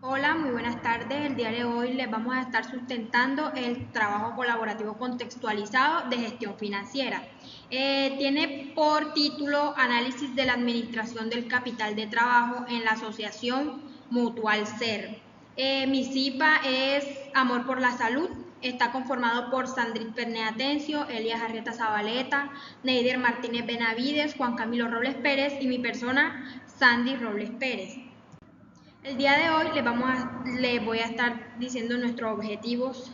Hola, muy buenas tardes. El día de hoy les vamos a estar sustentando el trabajo colaborativo contextualizado de gestión financiera. Tiene por título Análisis de la administración del capital de trabajo en la asociación Mutual Ser. Mi CIPA es Amor por la Salud. Está conformado por Sandrit Pernea Atencio, Elías Arrieta Zabaleta, Neider Martínez Benavides, Juan Camilo Robles Pérez y mi persona, Sandy Robles Pérez. El día de hoy les voy a estar diciendo nuestros objetivos.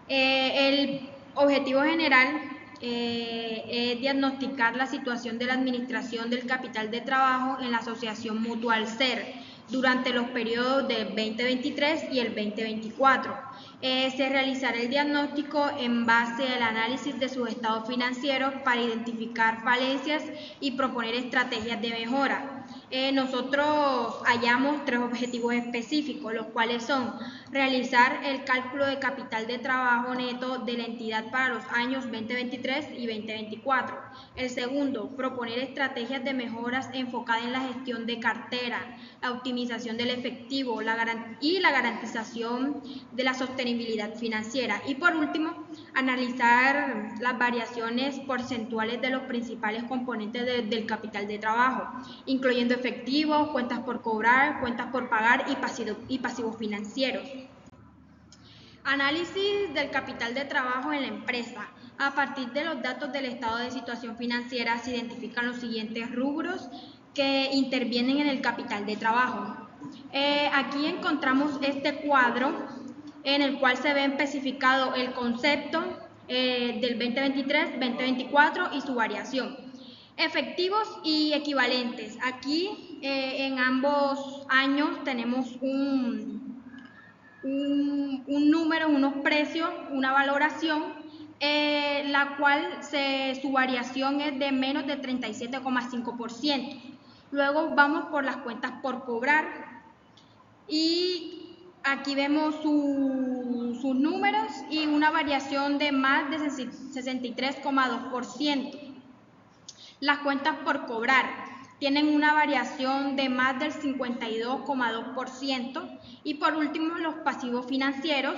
El objetivo general es diagnosticar la situación de la administración del capital de trabajo en la asociación Mutual Ser durante los periodos del 2023 y el 2024. Se realizará el diagnóstico en base al análisis de sus estados financieros para identificar falencias y proponer estrategias de mejora. Nosotros hallamos tres objetivos específicos, los cuales son realizar el cálculo de capital de trabajo neto de la entidad para los años 2023 y 2024. El segundo, proponer estrategias de mejoras enfocadas en la gestión de cartera, la optimización del efectivo y la garantización de la sostenibilidad financiera. Y por último, analizar las variaciones porcentuales de los principales componentes del capital de trabajo, incluyendo efectivo, cuentas por cobrar, cuentas por pagar y pasivos financieros. Análisis del capital de trabajo en la empresa. A partir de los datos del estado de situación financiera se identifican los siguientes rubros que intervienen en el capital de trabajo. Aquí encontramos este cuadro en el cual se ve especificado el concepto del 2023, 2024 y su variación. Efectivos y equivalentes. Aquí en ambos años tenemos un número, unos precios, una valoración, la cual su variación es de menos de 37,5%. Luego vamos por las cuentas por cobrar y aquí vemos sus números y una variación de más de 63,2%. Las cuentas por cobrar tienen una variación de más del 52,2% y por último los pasivos financieros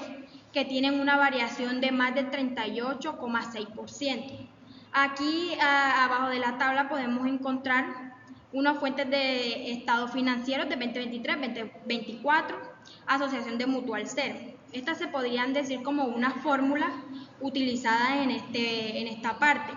que tienen una variación de más del 38,6%. Aquí abajo de la tabla podemos encontrar unas fuentes de estados financieros de 2023-2024, asociación de Mutual Ser. Estas se podrían decir como una fórmula utilizada en esta parte.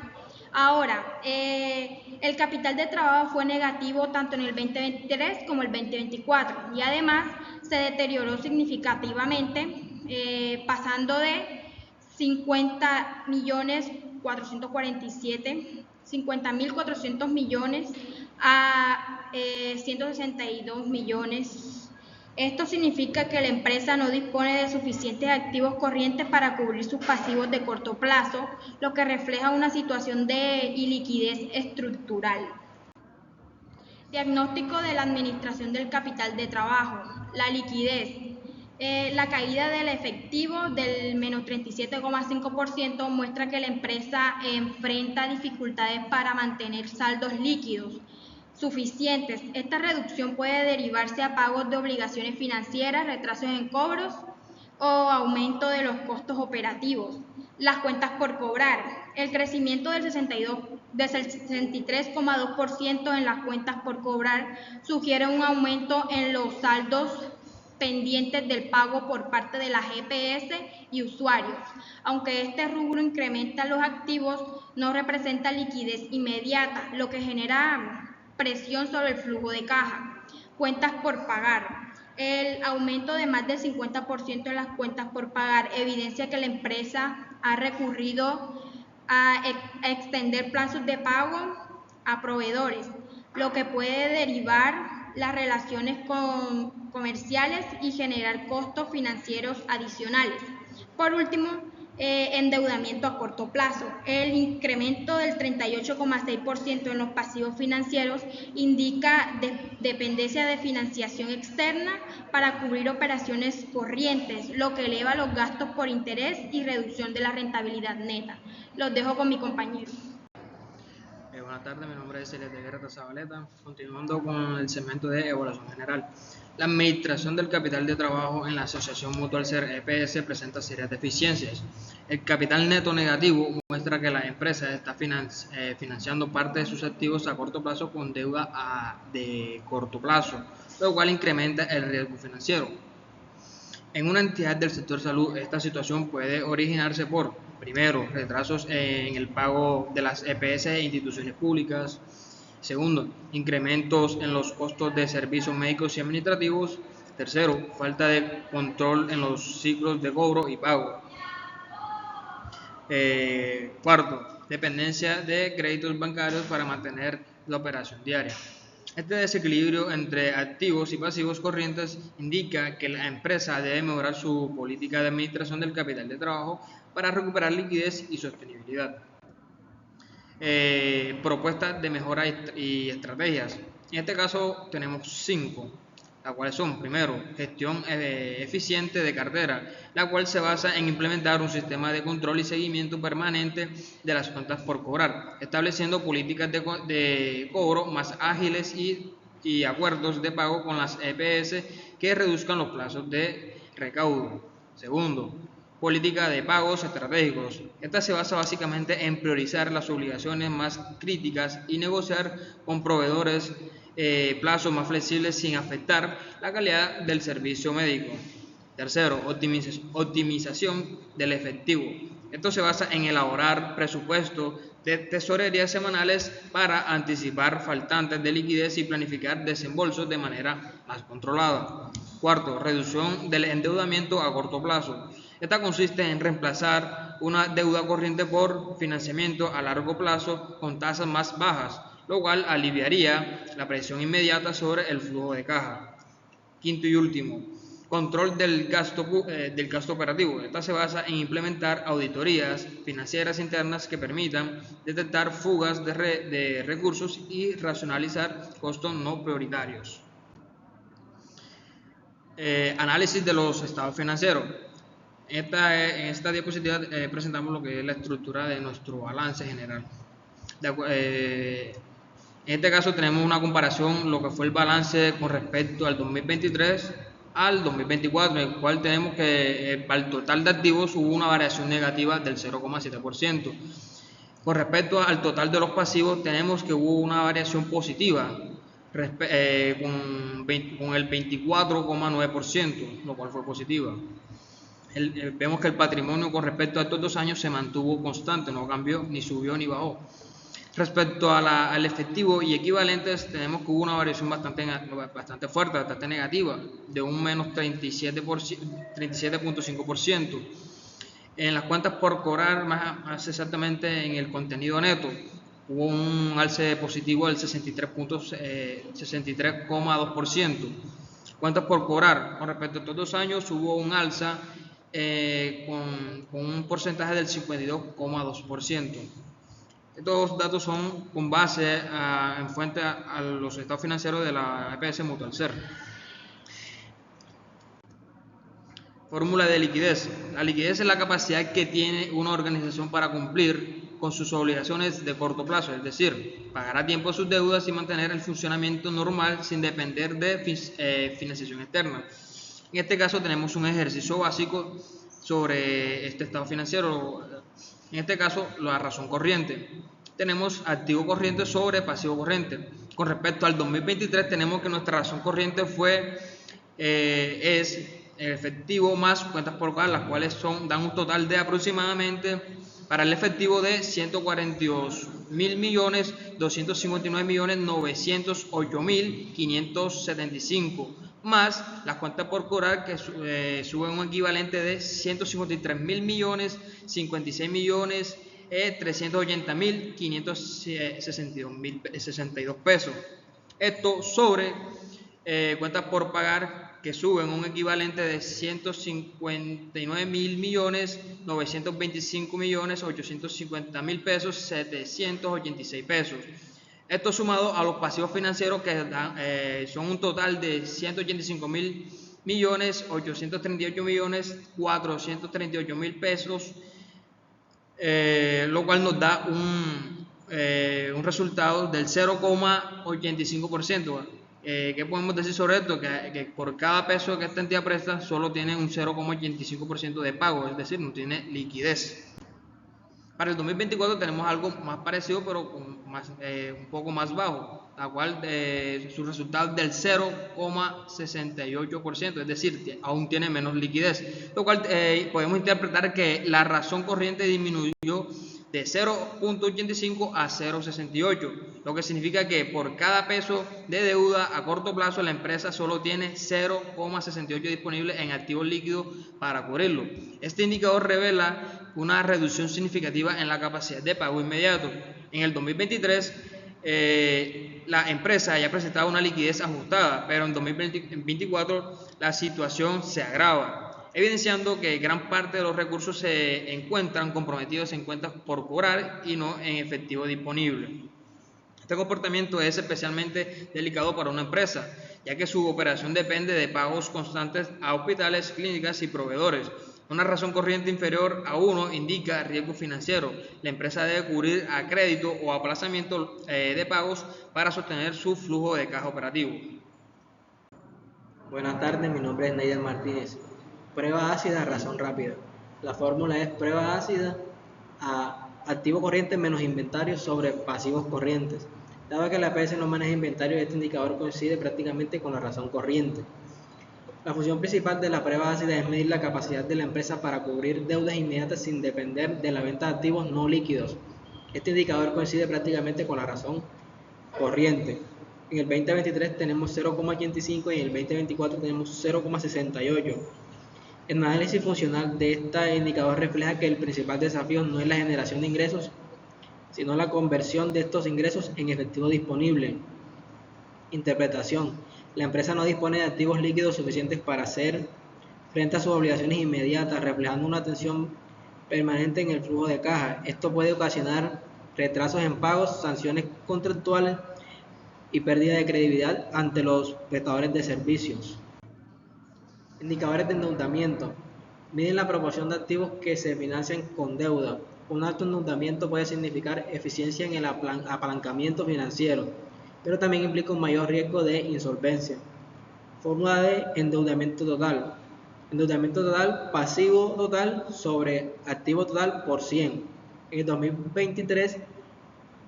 Ahora, el capital de trabajo fue negativo tanto en el 2023 como el 2024 y además se deterioró significativamente, pasando de 50.400 millones a 162 millones. Esto significa que la empresa no dispone de suficientes activos corrientes para cubrir sus pasivos de corto plazo, lo que refleja una situación de iliquidez estructural. Diagnóstico de la administración del capital de trabajo. La liquidez. La caída del efectivo del menos 37,5% muestra que la empresa enfrenta dificultades para mantener saldos líquidos suficientes. Esta reducción puede derivarse a pagos de obligaciones financieras, retrasos en cobros o aumento de los costos operativos. Las cuentas por cobrar. El crecimiento del 63,2% en las cuentas por cobrar sugiere un aumento en los saldos pendientes del pago por parte de la GPS y usuarios. Aunque este rubro incrementa los activos, no representa liquidez inmediata, lo que genera presión sobre el flujo de caja. Cuentas por pagar. El aumento de más del 50% en las cuentas por pagar evidencia que la empresa ha recurrido a extender plazos de pago a proveedores, lo que puede derivar las relaciones comerciales y generar costos financieros adicionales. Por último, endeudamiento a corto plazo. El incremento del 38,6% en los pasivos financieros indica dependencia de financiación externa para cubrir operaciones corrientes, lo que eleva los gastos por interés y reducción de la rentabilidad neta. Los dejo con mi compañero. Buenas tardes, mi nombre es Elías de Guerra Zabaleta. Continuando con el segmento de evaluación general. La administración del capital de trabajo en la Asociación Mutual Ser EPS presenta serias deficiencias. El capital neto negativo muestra que la empresa está financiando parte de sus activos a corto plazo con deuda de corto plazo, lo cual incrementa el riesgo financiero. En una entidad del sector salud, esta situación puede originarse por, primero, retrasos en el pago de las EPS e instituciones públicas. Segundo, incrementos en los costos de servicios médicos y administrativos. Tercero, falta de control en los ciclos de cobro y pago. Cuarto, dependencia de créditos bancarios para mantener la operación diaria. Este desequilibrio entre activos y pasivos corrientes indica que la empresa debe mejorar su política de administración del capital de trabajo para recuperar liquidez y sostenibilidad. Propuestas de mejora y estrategias. En este caso tenemos 5, las cuales son, primero, gestión eficiente de cartera, la cual se basa en implementar un sistema de control y seguimiento permanente de las cuentas por cobrar, estableciendo políticas de cobro más ágiles y acuerdos de pago con las EPS que reduzcan los plazos de recaudo. Segundo, política de pagos estratégicos. Esta se basa básicamente en priorizar las obligaciones más críticas y negociar con proveedores plazos más flexibles sin afectar la calidad del servicio médico. Tercero, optimización del efectivo. Esto se basa en elaborar presupuestos de tesorería semanales para anticipar faltantes de liquidez y planificar desembolsos de manera más controlada. Cuarto, reducción del endeudamiento a corto plazo. Esta consiste en reemplazar una deuda corriente por financiamiento a largo plazo con tasas más bajas, lo cual aliviaría la presión inmediata sobre el flujo de caja. Quinto y último, control del gasto operativo. Esta se basa en implementar auditorías financieras internas que permitan detectar fugas de recursos y racionalizar costos no prioritarios. Análisis de los estados financieros. En esta diapositiva presentamos lo que es la estructura de nuestro balance general. En este caso tenemos una comparación, lo que fue el balance con respecto al 2023 al 2024, en el cual tenemos que para el total de activos hubo una variación negativa del 0,7%. Con respecto al total de los pasivos tenemos que hubo una variación positiva con el 24,9%, lo cual fue positiva. Vemos que el patrimonio con respecto a estos 2 años se mantuvo constante, no cambió, ni subió ni bajó. Respecto al efectivo y equivalentes, tenemos que hubo una variación bastante fuerte, bastante negativa, de un menos 37,5%. En las cuentas por cobrar, más exactamente en el contenido neto, hubo un alce positivo del 63,2%. Cuentas por cobrar, con respecto a estos 2 años, hubo un alza con un porcentaje del 52,2%. Estos datos son con base en fuente a los estados financieros de la EPS Mutual Ser. Fórmula de liquidez. La liquidez es la capacidad que tiene una organización para cumplir con sus obligaciones de corto plazo, es decir, pagar a tiempo sus deudas y mantener el funcionamiento normal sin depender de financiación externa. En este caso tenemos un ejercicio básico sobre este estado financiero. En este caso, la razón corriente. Tenemos activo corriente sobre pasivo corriente. Con respecto al 2023, tenemos que nuestra razón corriente es el efectivo más cuentas por cobrar, las cuales dan un total de aproximadamente para el efectivo de 142.259.908.575, más las cuentas por cobrar que suben un equivalente de 153.380.562 pesos. Esto sobre cuentas por pagar que suben un equivalente de 159.925.850.000 pesos, 786 pesos. Esto sumado a los pasivos financieros que son un total de 185.838.438.000 pesos, lo cual nos da un resultado del 0,85%. ¿Qué podemos decir sobre esto? Que por cada peso que esta entidad presta solo tiene un 0,85% de pago, es decir, no tiene liquidez. Para el 2024 tenemos algo más parecido, pero un poco más bajo, la cual su resultado es del 0,68%, es decir, aún tiene menos liquidez, lo cual podemos interpretar que la razón corriente disminuyó de 0,85 a 0,68, lo que significa que por cada peso de deuda a corto plazo la empresa solo tiene 0,68 disponible en activos líquidos para cubrirlo. Este indicador revela una reducción significativa en la capacidad de pago inmediato. En el 2023 la empresa haya presentado una liquidez ajustada, pero en 2024 la situación se agrava, evidenciando que gran parte de los recursos se encuentran comprometidos en cuentas por cobrar y no en efectivo disponible. Este comportamiento es especialmente delicado para una empresa, ya que su operación depende de pagos constantes a hospitales, clínicas y proveedores. Una razón corriente inferior a 1 indica riesgo financiero. La empresa debe cubrir a crédito o aplazamiento de pagos para sostener su flujo de caja operativo. Buenas tardes, mi nombre es Neider Martínez. Prueba ácida, razón rápida. La fórmula es prueba ácida a activo corriente menos inventario sobre pasivos corrientes. Dado que la APS no maneja inventario, este indicador coincide prácticamente con la razón corriente. La función principal de la prueba ácida es medir la capacidad de la empresa para cubrir deudas inmediatas sin depender de la venta de activos no líquidos. Este indicador coincide prácticamente con la razón corriente. En el 2023 tenemos 0,85 y en el 2024 tenemos 0,68. El análisis funcional de este indicador refleja que el principal desafío no es la generación de ingresos, sino la conversión de estos ingresos en efectivo disponible. Interpretación. La empresa no dispone de activos líquidos suficientes para hacer frente a sus obligaciones inmediatas, reflejando una tensión permanente en el flujo de caja. Esto puede ocasionar retrasos en pagos, sanciones contractuales y pérdida de credibilidad ante los prestadores de servicios. Indicadores de endeudamiento. Miden la proporción de activos que se financian con deuda. Un alto endeudamiento puede significar eficiencia en el apalancamiento financiero, pero también implica un mayor riesgo de insolvencia. Fórmula de endeudamiento total. Endeudamiento total, pasivo total sobre activo total por 100. En el 2023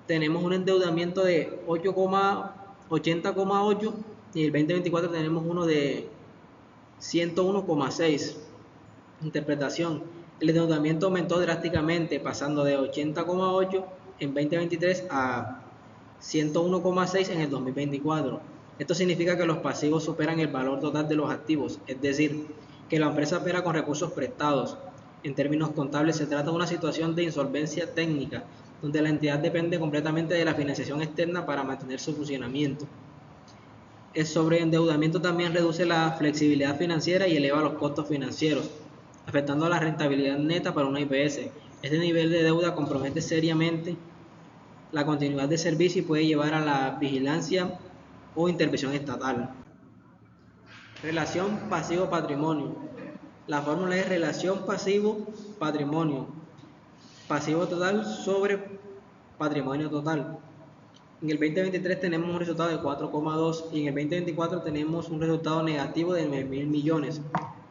tenemos un endeudamiento de 80,8 y en el 2024 tenemos uno de 101,6. Interpretación. El endeudamiento aumentó drásticamente, pasando de 80,8 en 2023 a 101,6 en el 2024. Esto significa que los pasivos superan el valor total de los activos, es decir, que la empresa opera con recursos prestados. En términos contables se trata de una situación de insolvencia técnica, donde la entidad depende completamente de la financiación externa para mantener su funcionamiento. El sobreendeudamiento también reduce la flexibilidad financiera y eleva los costos financieros, afectando a la rentabilidad neta para una IPS. Este nivel de deuda compromete seriamente la continuidad de servicio y puede llevar a la vigilancia o intervención estatal. Relación pasivo-patrimonio. La fórmula es relación pasivo-patrimonio. Pasivo total sobre patrimonio total. En el 2023 tenemos un resultado de 4,2 y en el 2024 tenemos un resultado negativo de 9.000 millones.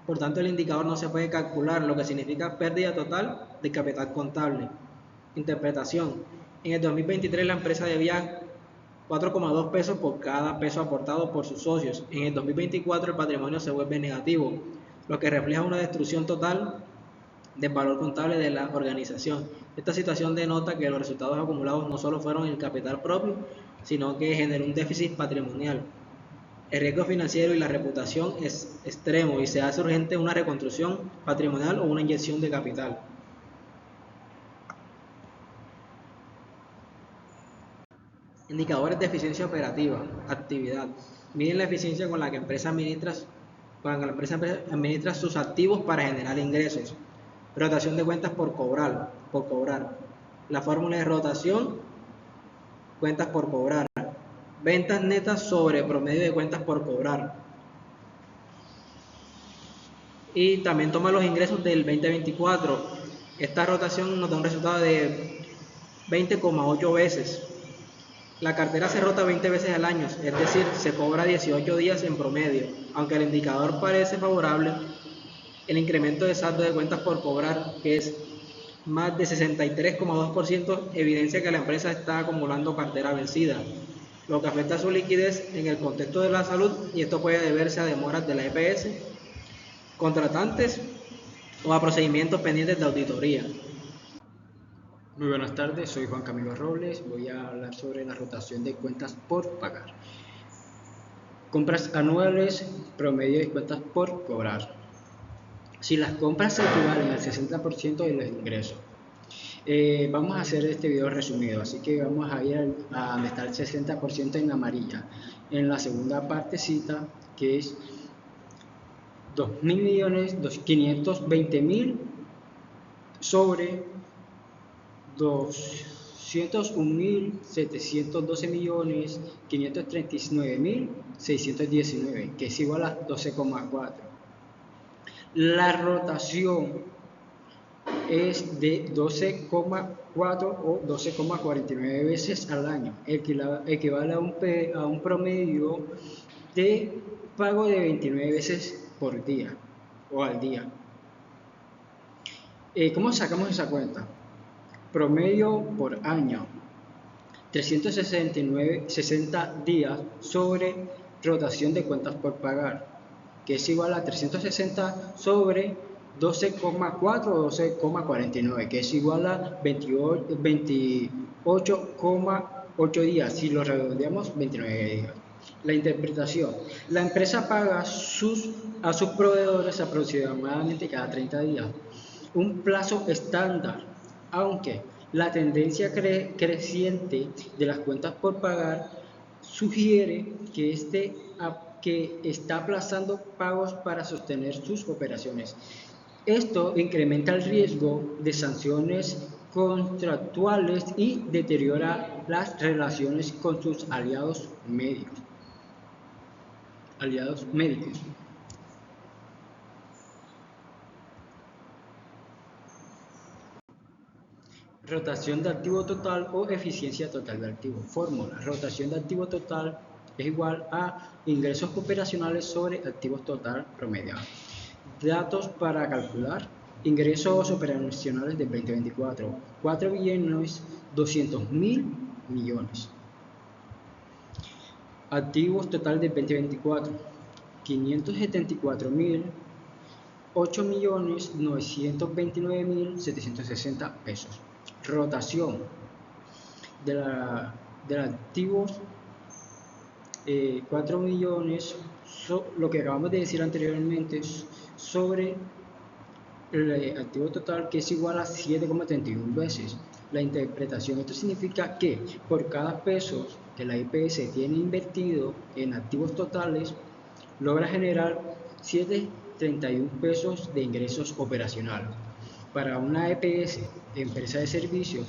Por tanto, el indicador no se puede calcular, lo que significa pérdida total de capital contable. Interpretación. En el 2023 la empresa debía 4,2 pesos por cada peso aportado por sus socios. En el 2024 el patrimonio se vuelve negativo, lo que refleja una destrucción total del valor contable de la organización. Esta situación denota que los resultados acumulados no solo fueron el capital propio, sino que generó un déficit patrimonial. El riesgo financiero y la reputación es extremo y se hace urgente una reconstrucción patrimonial o una inyección de capital. Indicadores de eficiencia operativa, actividad. Miden la eficiencia con la que la empresa administra sus activos para generar ingresos. Rotación de cuentas por cobrar. La fórmula de rotación, cuentas por cobrar. Ventas netas sobre promedio de cuentas por cobrar. Y también toma los ingresos del 2024. Esta rotación nos da un resultado de 20,8 veces. La cartera se rota 20 veces al año, es decir, se cobra 18 días en promedio. Aunque el indicador parece favorable, el incremento de saldo de cuentas por cobrar, que es más de 63,2%, evidencia que la empresa está acumulando cartera vencida, lo que afecta a su liquidez en el contexto de la salud, y esto puede deberse a demoras de la EPS, contratantes o a procedimientos pendientes de auditoría. Muy buenas tardes, soy Juan Camilo Robles, voy a hablar sobre la rotación de cuentas por pagar. Compras anuales, promedio de cuentas por cobrar. Si las compras equivalen al 60% de los ingresos, vamos a hacer este video resumido, así que vamos a ir a donde está el 60% en amarilla. En la segunda partecita, que es 2.520.000 sobre 201.712.539.619, que es igual a 12,4. La rotación es de 12,4 o 12,49 veces al año, equivale a un promedio de pago de 29 veces por día o al día. ¿Cómo sacamos esa cuenta? Promedio por año, 360 días sobre rotación de cuentas por pagar, que es igual a 360 sobre 12,4 o 12,49, que es igual a 28,8 días, si lo redondeamos 29 días. La interpretación: la empresa paga a sus proveedores aproximadamente cada 30 días, un plazo estándar, aunque la tendencia creciente de las cuentas por pagar sugiere que está aplazando pagos para sostener sus operaciones. Esto incrementa el riesgo de sanciones contractuales y deteriora las relaciones con sus aliados médicos. Rotación de activo total o eficiencia total de activo. Fórmula: rotación de activo total es igual a ingresos operacionales sobre activos total promediados. Datos para calcular: ingresos operacionales del 2024, 4.200.000.000. Activos total del 2024, 574.000, 8.929.760 pesos. Rotación de los activos, 4 millones, lo que acabamos de decir anteriormente, sobre el activo total, que es igual a 7,31 veces. La interpretación: esto significa que por cada peso que la EPS tiene invertido en activos totales, logra generar 7,31 pesos de ingresos operacionales. Para una EPS, empresa de servicios,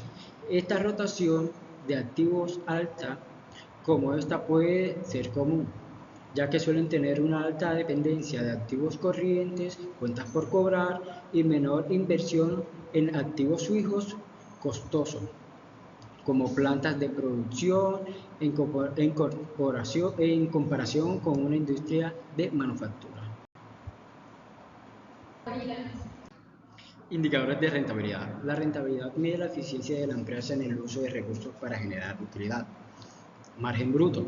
esta rotación de activos alta como esta puede ser común, ya que suelen tener una alta dependencia de activos corrientes, cuentas por cobrar y menor inversión en activos fijos costosos, como plantas de producción, en comparación con una industria de manufactura. Indicadores de rentabilidad. La rentabilidad mide la eficiencia de la empresa en el uso de recursos para generar utilidad. Margen bruto: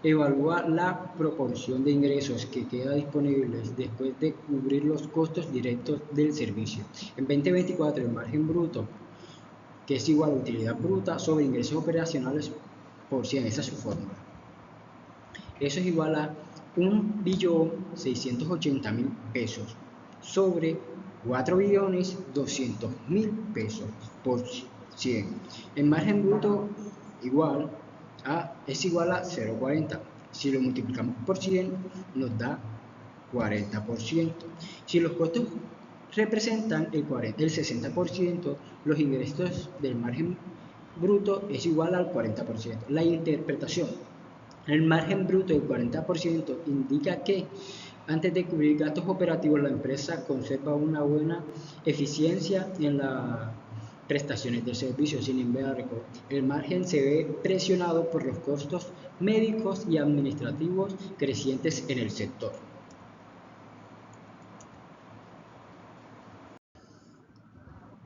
evalúa la proporción de ingresos que queda disponibles después de cubrir los costos directos del servicio. En 2024, el margen bruto, que es igual a utilidad bruta sobre ingresos operacionales por 100, esa es su fórmula. Eso es igual a 1.680.000 pesos sobre 4.200.000 pesos por 100. El margen bruto es igual a 0,40. Si lo multiplicamos por 100 nos da 40%. Si los costos representan el 60%, los ingresos del margen bruto es igual al 40%. La interpretación: el margen bruto del 40% indica que antes de cubrir gastos operativos, la empresa conserva una buena eficiencia en la prestaciones de servicios. Sin embargo, el margen se ve presionado por los costos médicos y administrativos crecientes en el sector.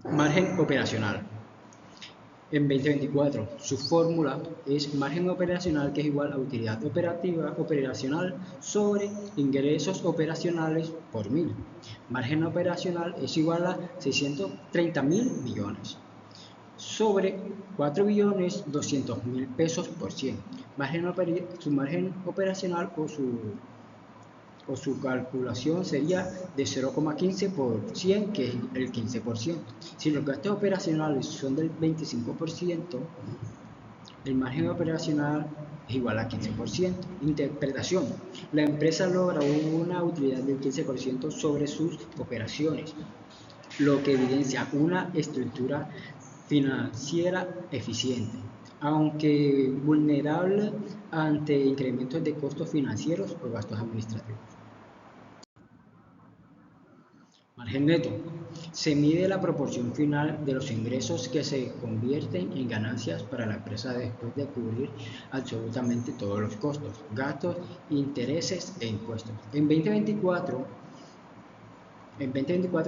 Margen operacional. En 2024, su fórmula es margen operacional, que es igual a utilidad operacional sobre ingresos operacionales por 1000. Margen operacional es igual a 630.000 millones sobre 4.200.000 pesos por 100. Su margen operacional o su calculación sería de 0,15 por 100, que es el 15%. Si los gastos operacionales son del 25%, el margen operacional es igual a 15%. Interpretación. La empresa logra una utilidad del 15% sobre sus operaciones, lo que evidencia una estructura financiera eficiente, aunque vulnerable ante incrementos de costos financieros o gastos administrativos. Margen neto. Se mide la proporción final de los ingresos que se convierten en ganancias para la empresa después de cubrir absolutamente todos los costos, gastos, intereses e impuestos. En 2024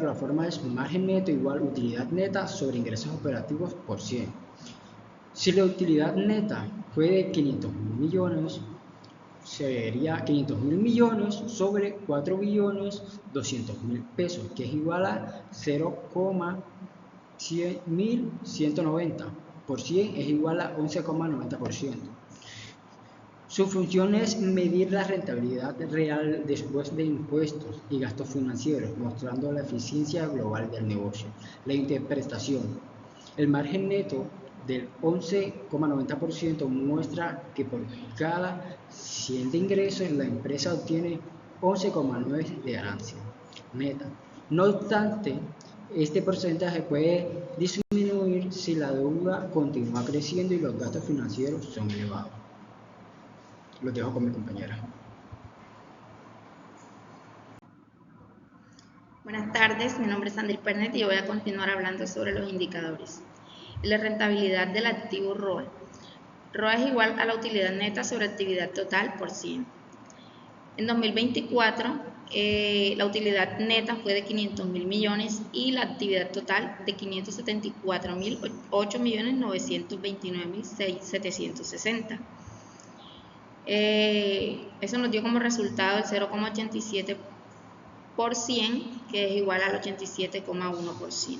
la forma es margen neto igual utilidad neta sobre ingresos operativos por 100. Si la utilidad neta fue de 500.000 millones, sería 500.000 millones sobre 4.200.000 pesos, que es igual a 0,190. Por 100 es igual a 11,90%. Su función es medir la rentabilidad real después de impuestos y gastos financieros, mostrando la eficiencia global del negocio. La interpretación. El margen neto del 11,90% muestra que por cada 100 de ingresos la empresa obtiene 11,9 de ganancia neta. No obstante, este porcentaje puede disminuir si la deuda continúa creciendo y los gastos financieros son elevados. Los dejo con mi compañera. Buenas tardes, mi nombre es Sandri Pernet y voy a continuar hablando sobre los indicadores. La rentabilidad del activo ROE. ROE es igual a la utilidad neta sobre actividad total por 100. En 2024, la utilidad neta fue de 500.000 millones y la actividad total de 574.8.929.760. Eso nos dio como resultado el 0,87%, que es igual al 87,1%.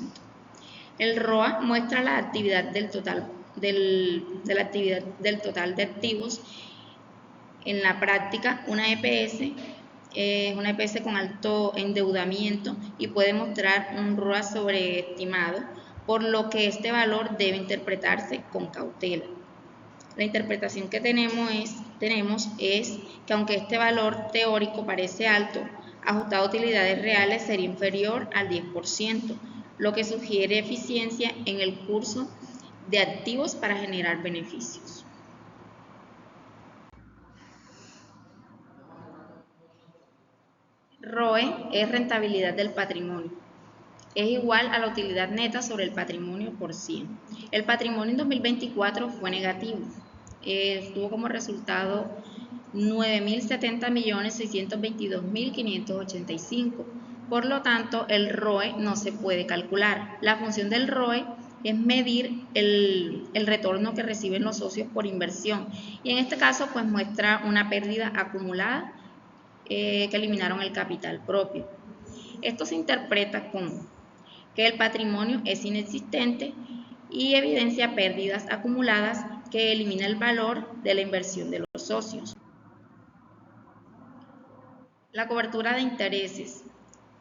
El ROA muestra la actividad del total de de activos. En la práctica, una EPS es una EPS con alto endeudamiento y puede mostrar un ROA sobreestimado, por lo que este valor debe interpretarse con cautela. La interpretación que tenemos es que aunque este valor teórico parece alto, ajustado a utilidades reales sería inferior al 10%, lo que sugiere eficiencia en el curso de activos para generar beneficios. ROE es rentabilidad del patrimonio. Es igual a la utilidad neta sobre el patrimonio por 100. El patrimonio en 2024 fue negativo. Tuvo como resultado 9.070.622.585. Por lo tanto, el ROE no se puede calcular. La función del ROE es medir el retorno que reciben los socios por inversión. Y en este caso, pues muestra una pérdida acumulada que eliminaron el capital propio. Esto se interpreta como que el patrimonio es inexistente y evidencia pérdidas acumuladas que elimina el valor de la inversión de los socios. La cobertura de intereses.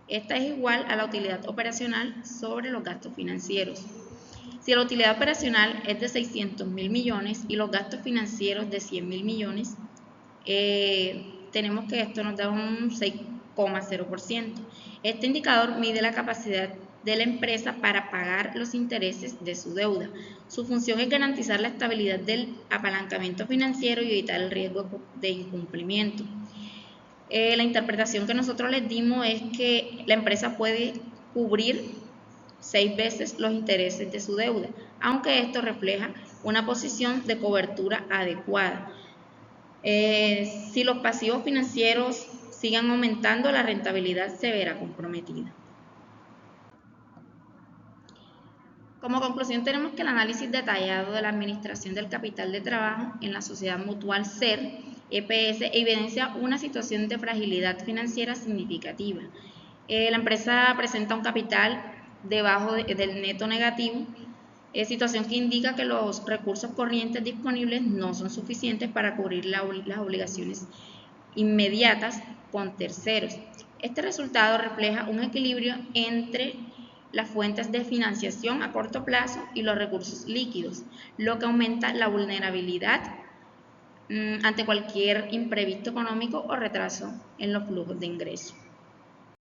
Esta es igual a la utilidad operacional sobre los gastos financieros. Si la utilidad operacional es de 600.000 millones y los gastos financieros de 100.000 millones, tenemos que esto nos da un 6,0%. Este indicador mide la capacidad de la empresa para pagar los intereses de su deuda. Su función es garantizar la estabilidad del apalancamiento financiero y evitar el riesgo de incumplimiento. La interpretación que nosotros les dimos es que la empresa puede cubrir 6 veces los intereses de su deuda, aunque esto refleja una posición de cobertura adecuada. Si los pasivos financieros siguen aumentando, la rentabilidad se verá comprometida. Como conclusión, tenemos que el análisis detallado de la administración del capital de trabajo en la sociedad mutual SER, EPS, evidencia una situación de fragilidad financiera significativa. La empresa presenta un capital debajo del neto negativo, situación que indica que los recursos corrientes disponibles no son suficientes para cubrir las obligaciones inmediatas con terceros. Este resultado refleja un equilibrio entre las fuentes de financiación a corto plazo y los recursos líquidos, lo que aumenta la vulnerabilidad ante cualquier imprevisto económico o retraso en los flujos de ingresos.